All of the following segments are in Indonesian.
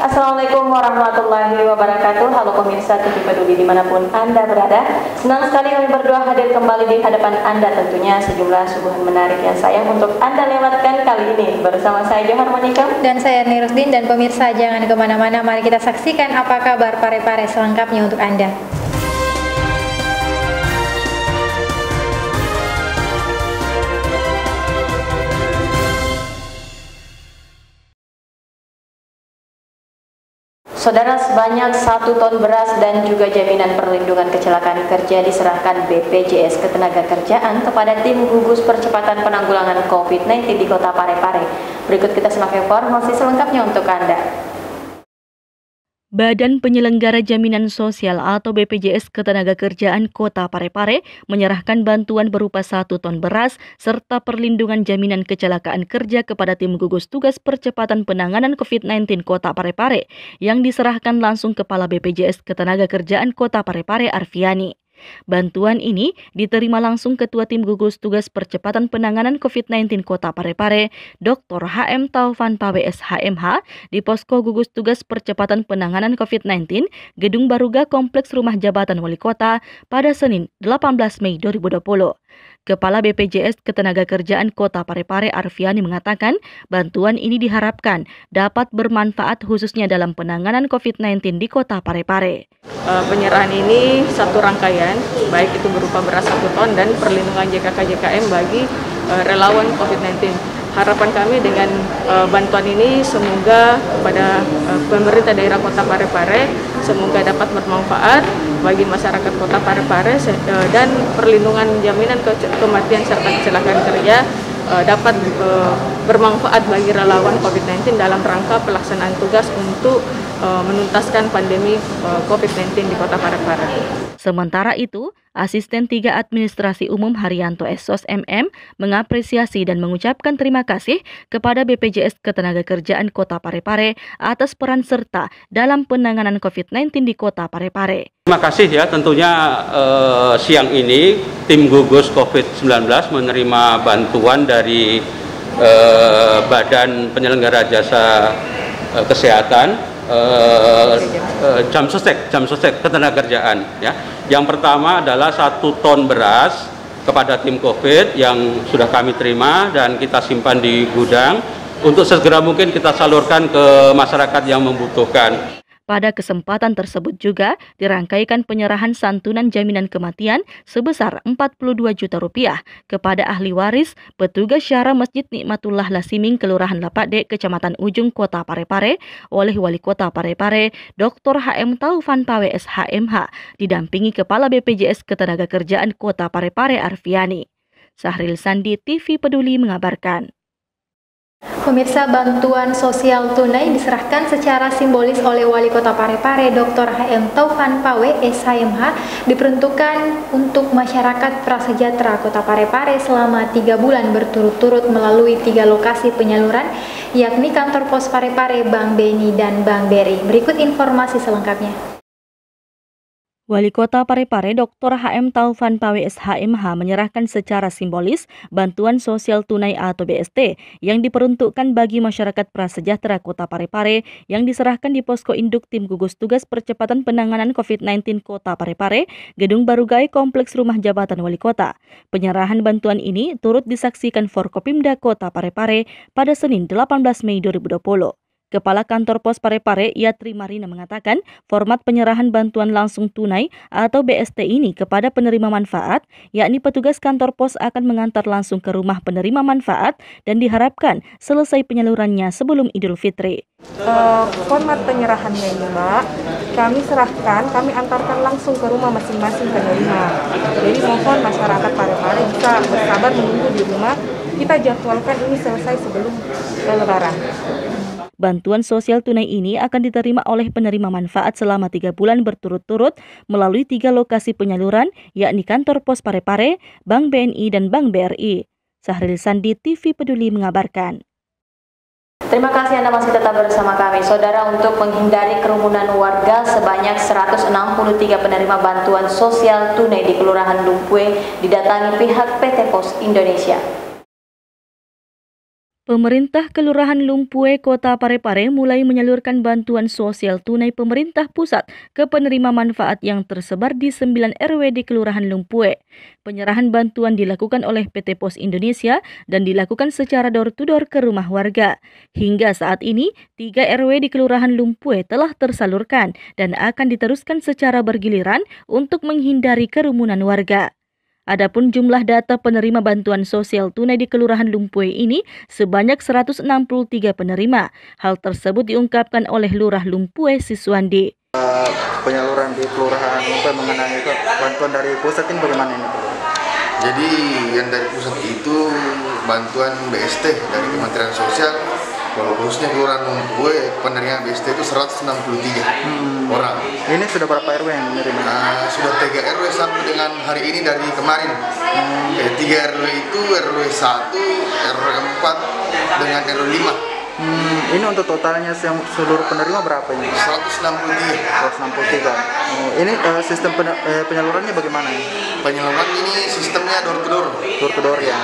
Assalamualaikum warahmatullahi wabarakatuh. Halo pemirsa TV Peduli dimanapun Anda berada. Senang sekali kami berdua hadir kembali di hadapan Anda, tentunya sejumlah suguhan menarik yang sayang untuk Anda lewatkan kali ini. Bersama saya Johar Monika dan saya Nirusdin, dan pemirsa jangan kemana-mana, mari kita saksikan apa kabar Parepare selengkapnya untuk Anda. Saudara, sebanyak 1 ton beras dan juga jaminan perlindungan kecelakaan kerja diserahkan BPJS Ketenagakerjaan kepada tim gugus percepatan penanggulangan COVID-19 di Kota Parepare. Berikut kita simak informasi selengkapnya untuk Anda. Badan Penyelenggara Jaminan Sosial atau BPJS Ketenagakerjaan Kota Parepare menyerahkan bantuan berupa 1 ton beras serta perlindungan jaminan kecelakaan kerja kepada tim gugus tugas percepatan penanganan COVID-19 Kota Parepare yang diserahkan langsung Kepala BPJS Ketenagakerjaan Kota Parepare Arfiani. Bantuan ini diterima langsung Ketua Tim Gugus Tugas Percepatan Penanganan COVID-19 Kota Parepare, Dr. HM Taufan Pawe SHMH, di Posko Gugus Tugas Percepatan Penanganan COVID-19, Gedung Baruga Kompleks Rumah Jabatan Wali Kota pada Senin 18 Mei 2020. Kepala BPJS Ketenagakerjaan Kota Parepare Arfiani mengatakan bantuan ini diharapkan dapat bermanfaat khususnya dalam penanganan COVID-19 di Kota Parepare. Penyerahan ini satu rangkaian, baik itu berupa beras 1 ton dan perlindungan JKK-JKM bagi relawan COVID-19. Harapan kami dengan bantuan ini semoga kepada pemerintah daerah Kota Parepare semoga dapat bermanfaat bagi masyarakat Kota Parepare dan perlindungan jaminan kematian serta kecelakaan kerja dapat bermanfaat bagi relawan COVID-19 dalam rangka pelaksanaan tugas untuk menuntaskan pandemi COVID-19 di Kota Parepare. Sementara itu, Asisten 3 Administrasi Umum Haryanto SOS MM mengapresiasi dan mengucapkan terima kasih kepada BPJS Ketenagakerjaan Kota Parepare atas peran serta dalam penanganan COVID-19 di Kota Parepare. Terima kasih ya, tentunya siang ini tim gugus COVID-19 menerima bantuan dari Badan Penyelenggara Jasa Kesehatan, Jamsostek Ketenagakerjaan ya. Yang pertama adalah 1 ton beras kepada tim COVID yang sudah kami terima dan kita simpan di gudang untuk segera mungkin kita salurkan ke masyarakat yang membutuhkan. Pada kesempatan tersebut juga dirangkaikan penyerahan santunan jaminan kematian sebesar Rp42 juta kepada ahli waris petugas syara Masjid Nikmatullah Lasiming Kelurahan Lapakdek Kecamatan Ujung Kota Parepare oleh Wali Kota Parepare Dr. HM Taufan Pawe SHMH didampingi Kepala BPJS Ketenagakerjaan Kota Parepare Arfiani. Sahril Sandi, TV Peduli mengabarkan. Pemirsa, bantuan sosial tunai diserahkan secara simbolis oleh Wali Kota Parepare Dr. HM Taufan Pawe SHMH diperuntukkan untuk masyarakat prasejahtera Kota Parepare selama 3 bulan berturut-turut melalui 3 lokasi penyaluran, yakni kantor pos Parepare, Bank BNI, dan Bank BRI. Berikut informasi selengkapnya. Wali Kota Parepare Dr. HM Taufan Pawe SHMH menyerahkan secara simbolis bantuan sosial tunai atau BST yang diperuntukkan bagi masyarakat prasejahtera Kota Parepare yang diserahkan di Posko Induk Tim Gugus Tugas Percepatan Penanganan COVID-19 Kota Parepare, Gedung Barugai Kompleks Rumah Jabatan Wali Kota. Penyerahan bantuan ini turut disaksikan Forkopimda Kota Parepare pada Senin 18 Mei 2020. Kepala Kantor Pos Parepare, Yatri Marina mengatakan format penyerahan bantuan langsung tunai atau BST ini kepada penerima manfaat, yakni petugas kantor pos akan mengantar langsung ke rumah penerima manfaat dan diharapkan selesai penyalurannya sebelum Idul Fitri. Format penyerahannya ini, Mbak, kami antarkan langsung ke rumah masing-masing penerima. Jadi mohon masyarakat Parepare bisa bersabar menunggu di rumah, kita jadwalkan ini selesai sebelum Lebaran. Bantuan sosial tunai ini akan diterima oleh penerima manfaat selama 3 bulan berturut-turut melalui 3 lokasi penyaluran, yakni kantor pos Parepare, Bank BNI, dan Bank BRI. Sahril Sandi, TV Peduli mengabarkan. Terima kasih Anda masih tetap bersama kami. Saudara, untuk menghindari kerumunan warga, sebanyak 163 penerima bantuan sosial tunai di Kelurahan Lumpue didatangi pihak PT Pos Indonesia. Pemerintah Kelurahan Lumpue, Kota Parepare mulai menyalurkan bantuan sosial tunai pemerintah pusat ke penerima manfaat yang tersebar di 9 RW di Kelurahan Lumpue. Penyerahan bantuan dilakukan oleh PT Pos Indonesia dan dilakukan secara door-to-door ke rumah warga. Hingga saat ini, 3 RW di Kelurahan Lumpue telah tersalurkan dan akan diteruskan secara bergiliran untuk menghindari kerumunan warga. Adapun jumlah data penerima bantuan sosial tunai di Kelurahan Lumpue ini sebanyak 163 penerima. Hal tersebut diungkapkan oleh Lurah Lumpue Siswandi. Penyaluran di Kelurahan Lumpue mengenai bantuan dari pusat ini bagaimana ini? Jadi yang dari pusat itu bantuan BST dari Kementerian Sosial. Kalau khususnya Kelurahan Lumpue penerima BST itu 163 orang. Ini sudah berapa RW yang menerima? Sudah 3 RW sampai dengan hari ini dari kemarin. 3 RW itu RW 1, RW 4 dengan RW 5. Ini untuk totalnya seluruh penerima berapa ini? 163. Ini sistem penyalurannya bagaimana? Penyaluran ini sistemnya door to door. Door to door ya.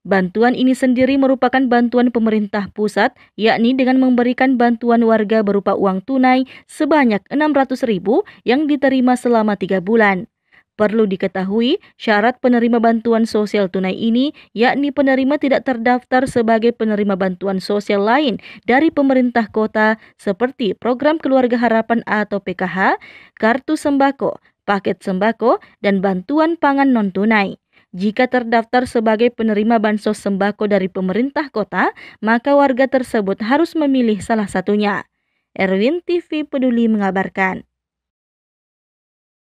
Bantuan ini sendiri merupakan bantuan pemerintah pusat, yakni dengan memberikan bantuan warga berupa uang tunai sebanyak 600.000 yang diterima selama 3 bulan. Perlu diketahui, syarat penerima bantuan sosial tunai ini, yakni penerima tidak terdaftar sebagai penerima bantuan sosial lain dari pemerintah kota seperti Program Keluarga Harapan atau PKH, Kartu Sembako, Paket Sembako, dan Bantuan Pangan Non-Tunai. Jika terdaftar sebagai penerima bansos sembako dari pemerintah kota, maka warga tersebut harus memilih salah satunya. Erwin TV Peduli mengabarkan.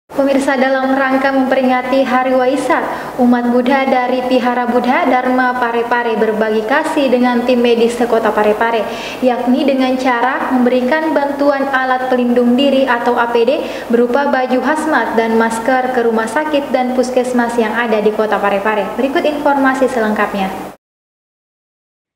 Pemirsa, dalam rangka memperingati Hari Waisak, umat Buddha dari Vihara Buddha Dharma Parepare berbagi kasih dengan tim medis sekota Parepare, yakni dengan cara memberikan bantuan alat pelindung diri atau APD berupa baju hazmat dan masker ke rumah sakit dan puskesmas yang ada di kota Parepare. Berikut informasi selengkapnya.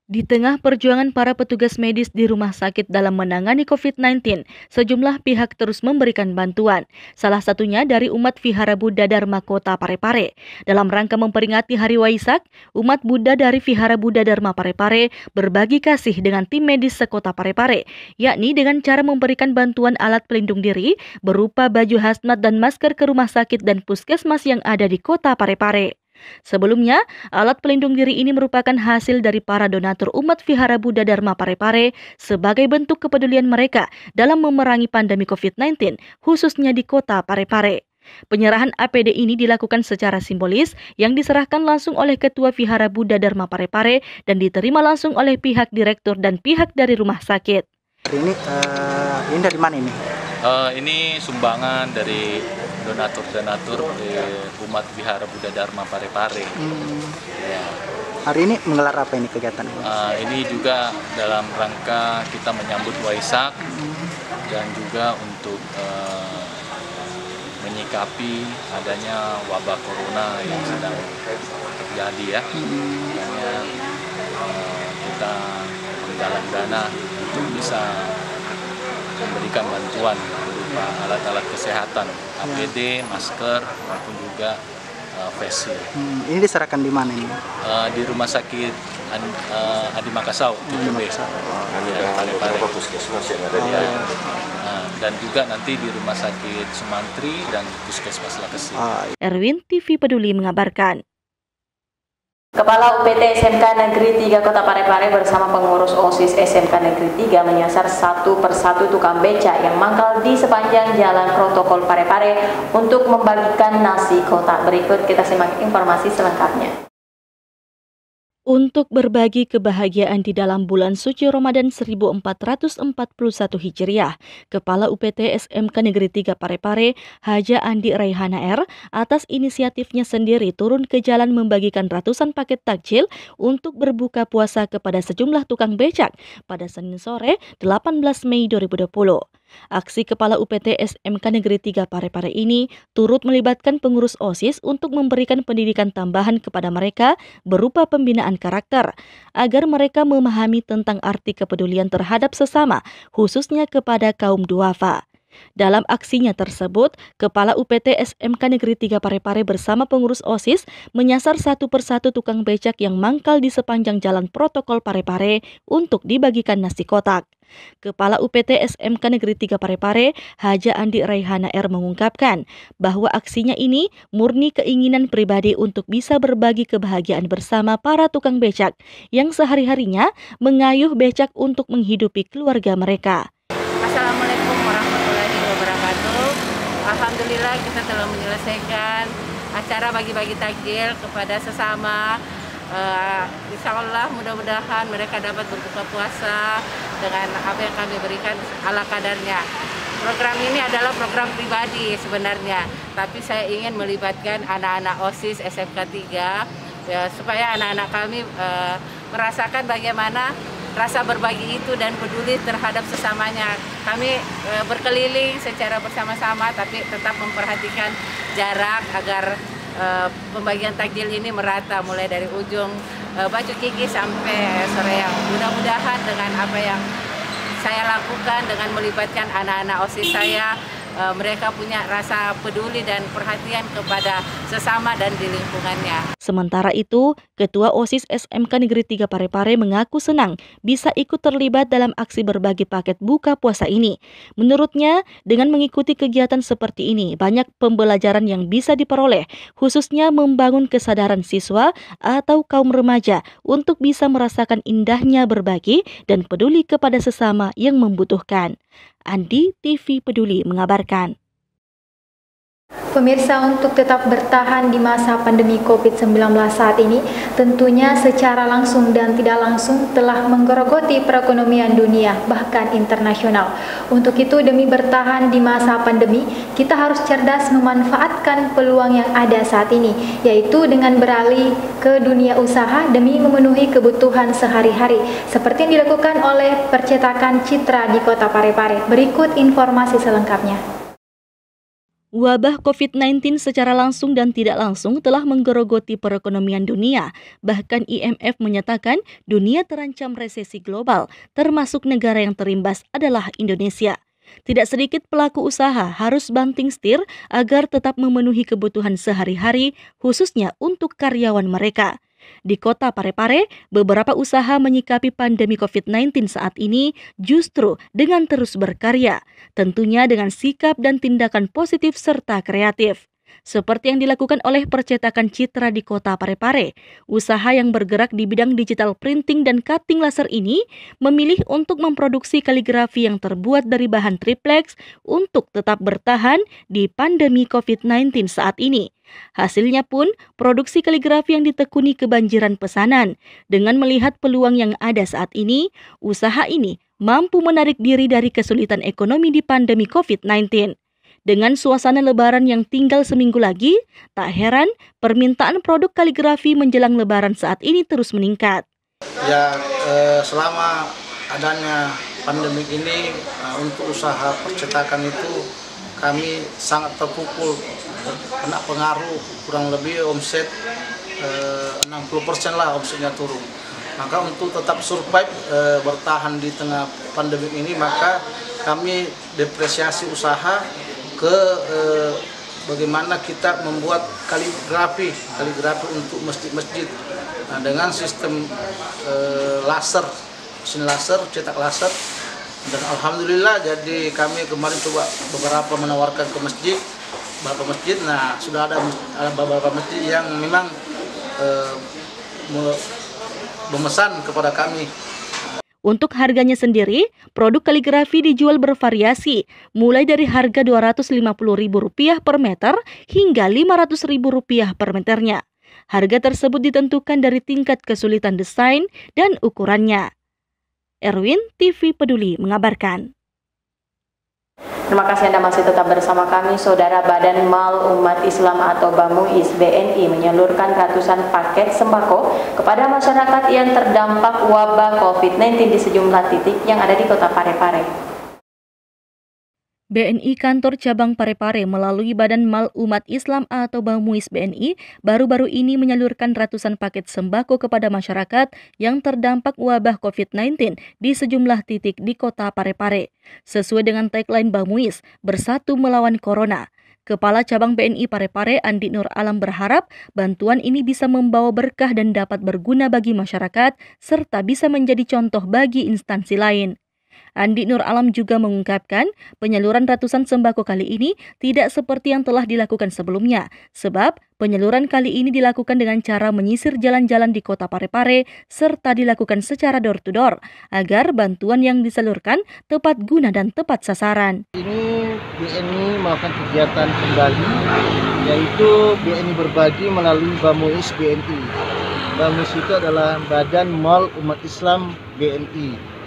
Di tengah perjuangan para petugas medis di rumah sakit dalam menangani COVID-19, sejumlah pihak terus memberikan bantuan. Salah satunya dari umat Vihara Buddha Dharma Kota Parepare. Dalam rangka memperingati Hari Waisak, umat Buddha dari Vihara Buddha Dharma Parepare berbagi kasih dengan tim medis sekota Parepare, yakni dengan cara memberikan bantuan alat pelindung diri berupa baju hazmat dan masker ke rumah sakit dan puskesmas yang ada di kota Parepare. Sebelumnya, alat pelindung diri ini merupakan hasil dari para donatur umat Vihara Buddha Dharma Parepare sebagai bentuk kepedulian mereka dalam memerangi pandemi COVID-19, khususnya di kota Parepare. Penyerahan APD ini dilakukan secara simbolis yang diserahkan langsung oleh Ketua Vihara Buddha Dharma Parepare dan diterima langsung oleh pihak direktur dan pihak dari rumah sakit. Ini dari mana ini? Ini sumbangan dari donatur umat Vihara Buddha Dharma Parepare. Ya. Hari ini menggelar apa ini kegiatan? Ini juga dalam rangka kita menyambut Waisak dan juga untuk menyikapi adanya wabah corona yang sedang terjadi ya. Makanya kita menggalang dana untuk bisa memberikan bantuan berupa alat-alat kesehatan, APD, masker, maupun juga face shield. Ini diserahkan di mana ini? Di Rumah Sakit Adi Makassau, TPB. Puskesmas yang ada di dan juga nanti di Rumah Sakit Sumantri dan Puskesmas Lakesi. Erwin TV Peduli mengabarkan. Kepala UPT SMK Negeri 3 Kota Parepare bersama pengurus OSIS SMK Negeri 3 menyasar satu persatu tukang beca yang mangkal di sepanjang jalan protokol Parepare untuk membagikan nasi kotak. Berikut kita simak informasi selengkapnya. Untuk berbagi kebahagiaan di dalam bulan suci Ramadan 1441 Hijriah, Kepala UPT SMK Negeri 3 Parepare, Haja Andi Raihana R, atas inisiatifnya sendiri turun ke jalan membagikan ratusan paket takjil untuk berbuka puasa kepada sejumlah tukang becak pada Senin sore 18 Mei 2020. Aksi Kepala UPT SMK Negeri 3 Parepare ini turut melibatkan pengurus OSIS untuk memberikan pendidikan tambahan kepada mereka berupa pembinaan karakter, agar mereka memahami tentang arti kepedulian terhadap sesama, khususnya kepada kaum duafa. Dalam aksinya tersebut, Kepala UPT SMK Negeri 3 Parepare bersama pengurus OSIS menyasar satu persatu tukang becak yang mangkal di sepanjang jalan protokol Parepare untuk dibagikan nasi kotak. Kepala UPT SMK Negeri 3 Parepare, Haja Andi Raihana R mengungkapkan bahwa aksinya ini murni keinginan pribadi untuk bisa berbagi kebahagiaan bersama para tukang becak yang sehari-harinya mengayuh becak untuk menghidupi keluarga mereka. Assalamualaikum warahmatullahi wabarakatuh. Alhamdulillah kita telah menyelesaikan acara bagi-bagi takjil kepada sesama. Insya Allah mudah-mudahan mereka dapat berbuka puasa dengan apa yang kami berikan ala kadarnya. Program ini adalah program pribadi sebenarnya, tapi saya ingin melibatkan anak-anak OSIS SMK 3 ya, supaya anak-anak kami merasakan bagaimana rasa berbagi itu dan peduli terhadap sesamanya. Kami berkeliling secara bersama-sama tapi tetap memperhatikan jarak agar pembagian takjil ini merata mulai dari ujung Batu Kiki sampai Soreang. Mudah-mudahan dengan apa yang saya lakukan dengan melibatkan anak-anak OSIS saya, mereka punya rasa peduli dan perhatian kepada sesama dan di lingkungannya. Sementara itu, Ketua OSIS SMK Negeri 3 Parepare mengaku senang bisa ikut terlibat dalam aksi berbagi paket buka puasa ini. Menurutnya, dengan mengikuti kegiatan seperti ini, banyak pembelajaran yang bisa diperoleh, khususnya membangun kesadaran siswa atau kaum remaja untuk bisa merasakan indahnya berbagi dan peduli kepada sesama yang membutuhkan. Andi TV Peduli mengabarkan. Pemirsa, untuk tetap bertahan di masa pandemi COVID-19 saat ini, tentunya secara langsung dan tidak langsung telah menggerogoti perekonomian dunia, bahkan internasional. Untuk itu, demi bertahan di masa pandemi, kita harus cerdas memanfaatkan peluang yang ada saat ini, yaitu dengan beralih ke dunia usaha demi memenuhi kebutuhan sehari-hari, seperti yang dilakukan oleh percetakan Citra di Kota Parepare. Berikut informasi selengkapnya. Wabah COVID-19 secara langsung dan tidak langsung telah menggerogoti perekonomian dunia. Bahkan IMF menyatakan dunia terancam resesi global, termasuk negara yang terimbas adalah Indonesia. Tidak sedikit pelaku usaha harus banting setir agar tetap memenuhi kebutuhan sehari-hari, khususnya untuk karyawan mereka. Di Kota Parepare, beberapa usaha menyikapi pandemi COVID-19 saat ini justru dengan terus berkarya, tentunya dengan sikap dan tindakan positif serta kreatif. Seperti yang dilakukan oleh percetakan Citra di Kota Parepare, usaha yang bergerak di bidang digital printing dan cutting laser ini memilih untuk memproduksi kaligrafi yang terbuat dari bahan triplex untuk tetap bertahan di pandemi COVID-19 saat ini. Hasilnya pun, produksi kaligrafi yang ditekuni kebanjiran pesanan. Dengan melihat peluang yang ada saat ini, usaha ini mampu menarik diri dari kesulitan ekonomi di pandemi COVID-19. Dengan suasana lebaran yang tinggal seminggu lagi, tak heran permintaan produk kaligrafi menjelang lebaran saat ini terus meningkat. Ya, selama adanya pandemi ini, untuk usaha percetakan itu kami sangat terpukul, kena pengaruh, kurang lebih omset 60% lah omsetnya turun. Maka untuk tetap survive, bertahan di tengah pandemi ini, maka kami depresiasi usaha ke bagaimana kita membuat kaligrafi untuk masjid-masjid. Nah, dengan sistem laser, mesin laser, cetak laser. Dan alhamdulillah, jadi kami kemarin coba beberapa menawarkan ke beberapa masjid. Nah, sudah ada beberapa masjid yang memang memesan kepada kami. Untuk harganya sendiri, produk kaligrafi dijual bervariasi, mulai dari harga Rp250.000 per meter hingga Rp500.000 per meternya. Harga tersebut ditentukan dari tingkat kesulitan desain dan ukurannya. Erwin TV Peduli mengabarkan. Terima kasih Anda masih tetap bersama kami. Saudara, Badan Mal Umat Islam atau BAMUIS BNI menyalurkan ratusan paket sembako kepada masyarakat yang terdampak wabah COVID-19 di sejumlah titik yang ada di Kota Parepare. BNI Kantor Cabang Parepare melalui Badan Mal Umat Islam atau BAMUIS BNI baru-baru ini menyalurkan ratusan paket sembako kepada masyarakat yang terdampak wabah COVID-19 di sejumlah titik di kota Parepare. Sesuai dengan tagline BAMUIS, Bersatu Melawan Corona. Kepala Cabang BNI Parepare Andi Nur Alam berharap bantuan ini bisa membawa berkah dan dapat berguna bagi masyarakat serta bisa menjadi contoh bagi instansi lain. Andi Nur Alam juga mengungkapkan penyaluran ratusan sembako kali ini tidak seperti yang telah dilakukan sebelumnya, sebab penyaluran kali ini dilakukan dengan cara menyisir jalan-jalan di kota Parepare serta dilakukan secara door-to-door agar bantuan yang disalurkan tepat guna dan tepat sasaran. Ini BNI melakukan kegiatan kembali, yaitu BNI berbagi melalui BAMUIS BNI. BAMUIS itu adalah Badan Mal Umat Islam BNI.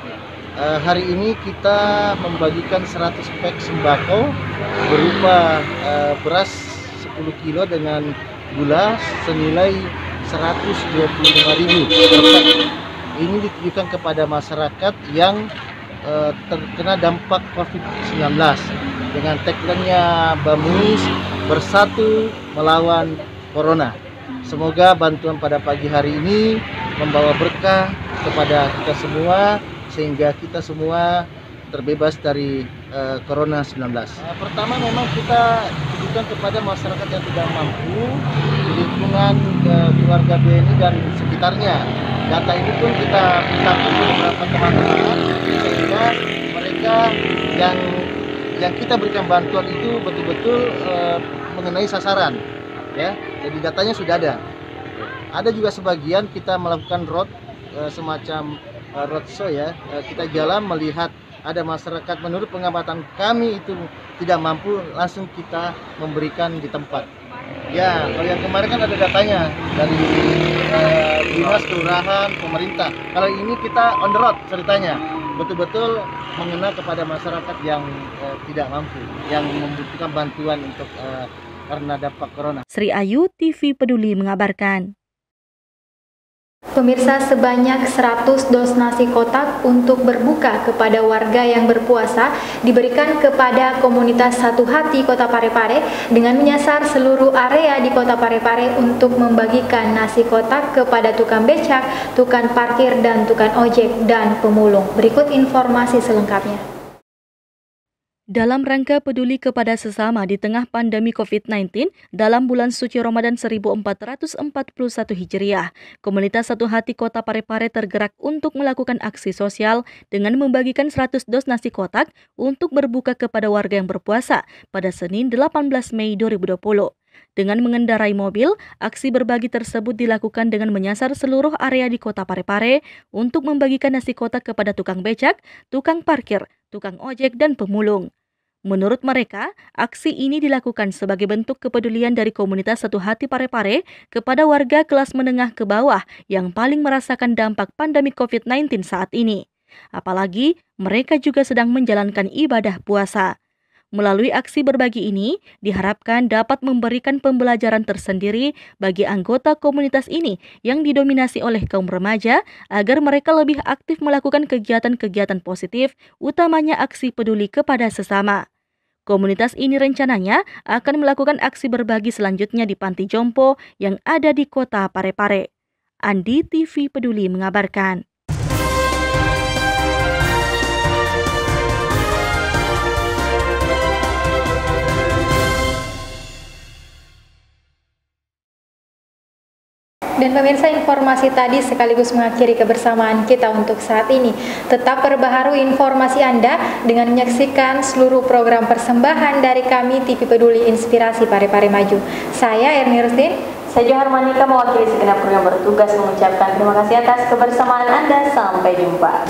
Hari ini kita membagikan 100 pack sembako berupa beras 10 kilo dengan gula senilai 125.000 per pack. Ini ditujukan kepada masyarakat yang terkena dampak COVID-19 dengan tagline-nya BAMUIS Bersatu Melawan Corona. Semoga bantuan pada pagi hari ini membawa berkah kepada kita semua, sehingga kita semua terbebas dari Corona-19. Pertama memang kita tujukan kepada masyarakat yang tidak mampu di lingkungan keluarga BNI dan sekitarnya. Data ini pun kita tampung ke beberapa teman-teman sehingga mereka yang kita berikan bantuan itu betul-betul mengenai sasaran, ya. Jadi datanya sudah ada. Ada juga sebagian kita melakukan semacam roadshow, ya, kita jalan melihat ada masyarakat menurut pengamatan kami itu tidak mampu, langsung kita memberikan di tempat. Ya, kalau yang kemarin kan ada datanya dari dinas kelurahan, pemerintah. Kalau ini kita on the road ceritanya, betul-betul mengena kepada masyarakat yang tidak mampu, yang membutuhkan bantuan untuk karena dampak corona. Sri Ayu, TV Peduli mengabarkan. Pemirsa, sebanyak 100 dos nasi kotak untuk berbuka kepada warga yang berpuasa diberikan kepada komunitas Satu Hati Kota Parepare dengan menyasar seluruh area di Kota Parepare untuk membagikan nasi kotak kepada tukang becak, tukang parkir, dan tukang ojek dan pemulung. Berikut informasi selengkapnya. Dalam rangka peduli kepada sesama di tengah pandemi COVID-19 dalam bulan suci Ramadan 1441 Hijriah, komunitas Satu Hati Kota Parepare tergerak untuk melakukan aksi sosial dengan membagikan 100 dos nasi kotak untuk berbuka kepada warga yang berpuasa pada Senin 18 Mei 2020. Dengan mengendarai mobil, aksi berbagi tersebut dilakukan dengan menyasar seluruh area di Kota Parepare untuk membagikan nasi kotak kepada tukang becak, tukang parkir, tukang ojek, dan pemulung. Menurut mereka, aksi ini dilakukan sebagai bentuk kepedulian dari komunitas Satu Hati Parepare kepada warga kelas menengah ke bawah yang paling merasakan dampak pandemi COVID-19 saat ini. Apalagi, mereka juga sedang menjalankan ibadah puasa. Melalui aksi berbagi ini, diharapkan dapat memberikan pembelajaran tersendiri bagi anggota komunitas ini yang didominasi oleh kaum remaja agar mereka lebih aktif melakukan kegiatan-kegiatan positif, utamanya aksi peduli kepada sesama. Komunitas ini rencananya akan melakukan aksi berbagi selanjutnya di Panti Jompo yang ada di Kota Parepare. Andi, TV Peduli mengabarkan. Dan pemirsa, informasi tadi sekaligus mengakhiri kebersamaan kita untuk saat ini. Tetap perbaharui informasi Anda dengan menyaksikan seluruh program persembahan dari kami TV Peduli Inspirasi Parepare Maju. Saya Erni Rustin. Saya Johar Manika mewakili segenap kru yang bertugas mengucapkan terima kasih atas kebersamaan Anda. Sampai jumpa.